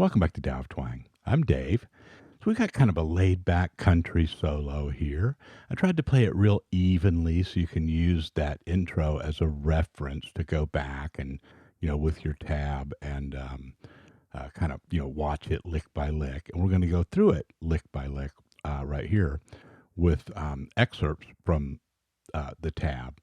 Welcome back to Tao of Twang. I'm Dave. So we got kind of a laid back country solo here. I tried to play it real evenly so you can use that intro as a reference to go back and, with your tab and kind of, watch it lick by lick. And we're going to go through it lick by lick right here with excerpts from the tab.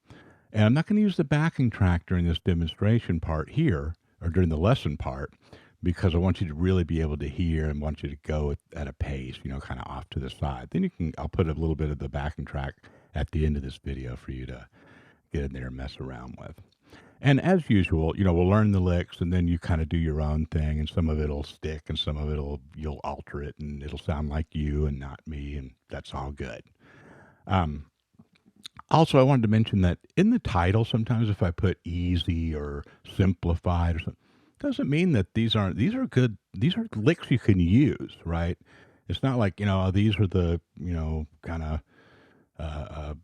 And I'm not going to use the backing track during this demonstration part here or during the lesson part because I want you to really be able to hear and want you to go at a pace, kind of off to the side. Then I'll put a little bit of the backing track at the end of this video for you to get in there and mess around with. And as usual, we'll learn the licks and then you kind of do your own thing and some of it'll stick and some of you'll alter it and it'll sound like you and not me and that's all good. Also, I wanted to mention that in the title, sometimes if I put easy or simplified or something, doesn't mean that these are licks you can use, right? It's not like, these are the, kind of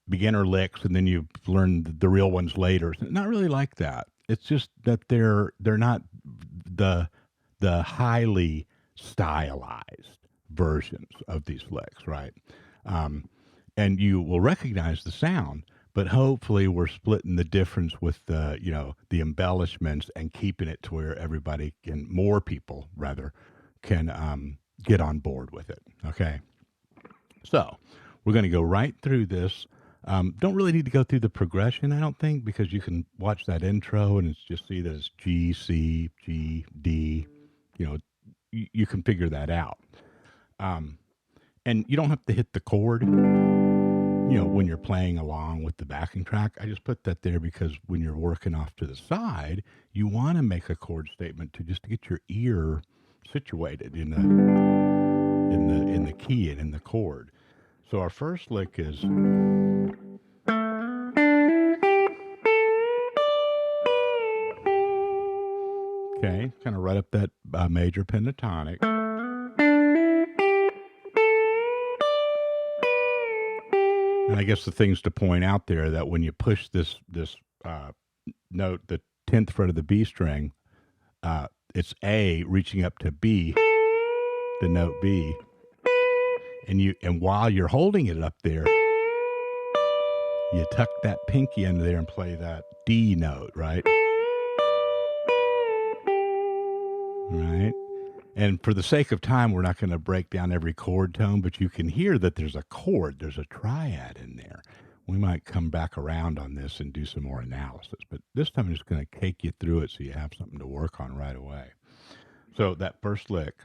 beginner licks and then you learn the real ones later. It's not really like that. It's just that they're not the highly stylized versions of these licks, right? And you will recognize the sound, but hopefully we're splitting the difference with the embellishments and keeping it to where more people rather, can get on board with it. Okay. So we're going to go right through this. Don't really need to go through the progression, I don't think, because you can watch that intro and it's just see that it's G, C, G, D. You can figure that out. And you don't have to hit the chord, when you're playing along with the backing track. I just put that there because when you're working off to the side, you want to make a chord statement to get your ear situated in the key and in the chord. So our first lick is okay, kind of right up that major pentatonic. And I guess the things to point out there that when you push this note, the 10th fret of the B string, it's A reaching up to B, the note B, and while you're holding it up there, you tuck that pinky into there and play that D note, right? Right. And for the sake of time, we're not going to break down every chord tone, but you can hear that there's a chord, there's a triad in there. We might come back around on this and do some more analysis, but this time I'm just going to take you through it so you have something to work on right away. So that first lick.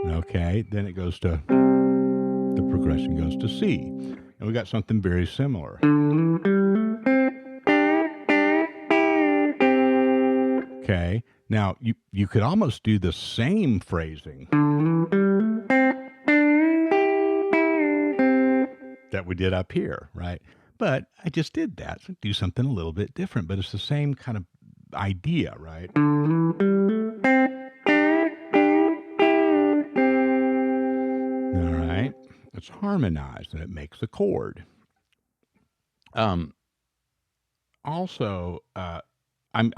Okay, then it goes to, the progression goes to C. And we got something very similar. Okay, now you could almost do the same phrasing that we did up here, right? But I just did that, so do something a little bit different, but it's the same kind of idea, right? All right, it's harmonized and it makes a chord. Also, I'm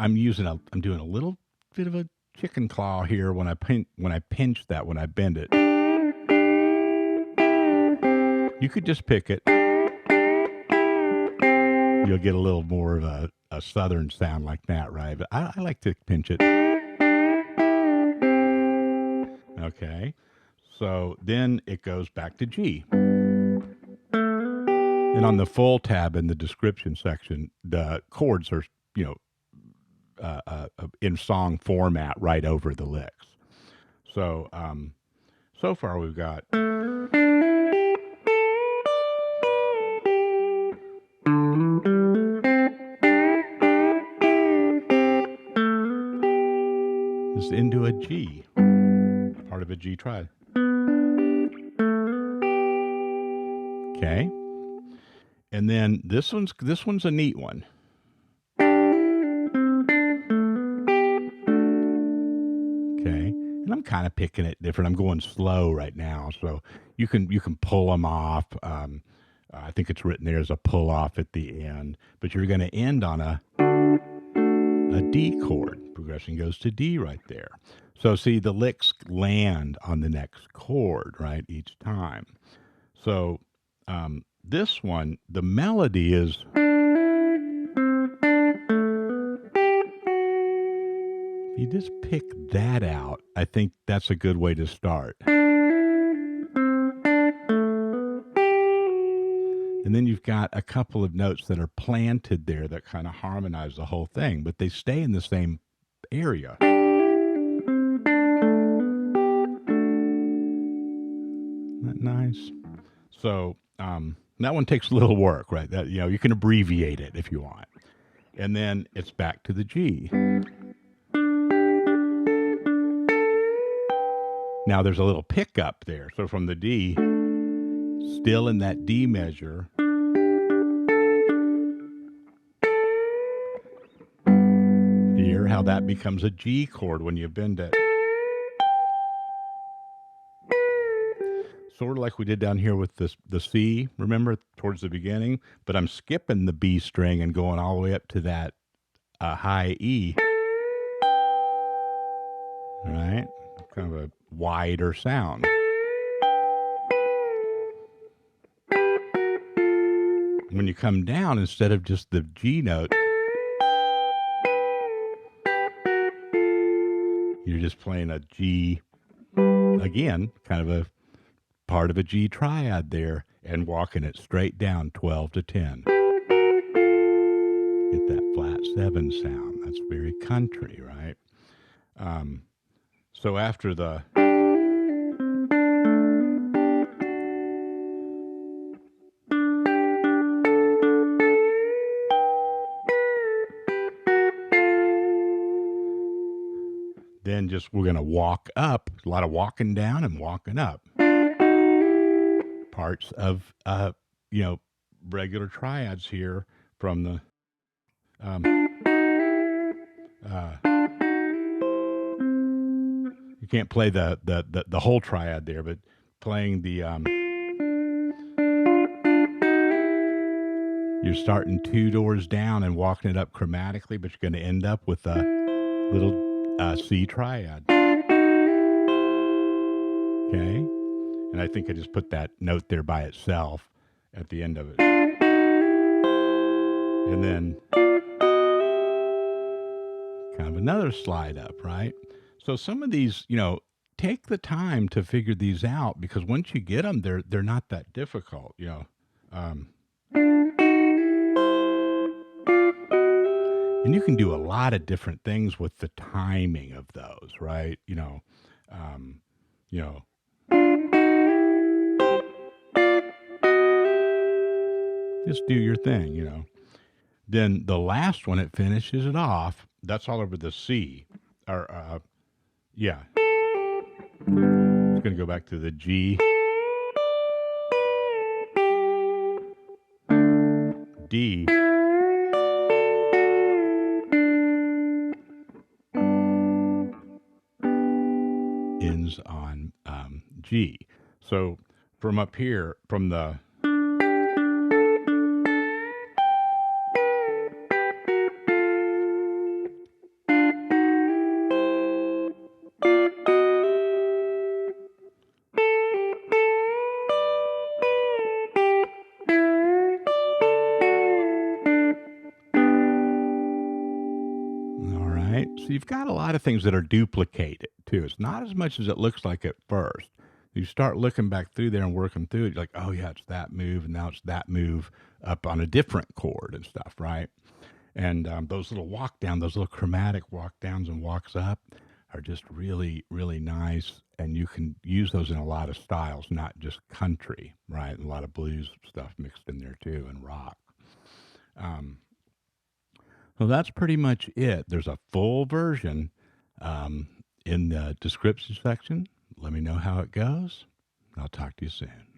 doing a little bit of a chicken claw here when I pinch that, when I bend it. You could just pick it. You'll get a little more of a southern sound like that, right? But I like to pinch it. Okay. So then it goes back to G. And on the full tab in the description section, the chords are, in song format right over the licks. So, so far we've got this into a G, part of a G triad. Okay. And then this one's a neat one. Okay. And I'm kind of picking it different. I'm going slow right now, so you can pull them off. I think it's written there as a pull off at the end, but you're going to end on a D chord. Progression goes to D right there. So see, the licks land on the next chord, right, each time. So this one, the melody is. If you just pick that out, I think that's a good way to start. And then you've got a couple of notes that are planted there that kind of harmonize the whole thing, but they stay in the same area. Isn't that nice? So that one takes a little work, right? That you can abbreviate it if you want. And then it's back to the G. Now there's a little pickup there. So from the D, still in that D measure, hear how that becomes a G chord when you bend it. Sort of like we did down here with the C, remember, towards the beginning? But I'm skipping the B string and going all the way up to that high E. All right? Kind of a wider sound. When you come down, instead of just the G note, you're just playing a G, again, kind of a part of a G triad there, and walking it straight down 12 to 10. Get that flat 7 sound. That's very country, right? So after the then just we're going to walk up, a lot of walking down and walking up. Parts of regular triads here from the you can't play the whole triad there, but playing the you're starting 2 doors down and walking it up chromatically, but you're going to end up with a little C triad. Okay? And I think I just put that note there by itself at the end of it. And then kind of another slide up, right? So some of these, take the time to figure these out, because once you get them, they're not that difficult, and you can do a lot of different things with the timing of those, right? Just do your thing, Then the last one, it finishes it off. That's all over the C. Or, yeah. It's going to go back to the G. D. Ends on G. So from up here, from the So you've got a lot of things that are duplicated too. It's not as much as it looks like at first. You start looking back through there and working through it, you're like, oh yeah, it's that move, and now it's that move up on a different chord and stuff, right? And those little walk down, those little chromatic walk downs and walks up are just really, really nice. And you can use those in a lot of styles, not just country, right? And a lot of blues stuff mixed in there too, and rock. So that's pretty much it. There's a full version in the description section. Let me know how it goes. I'll talk to you soon.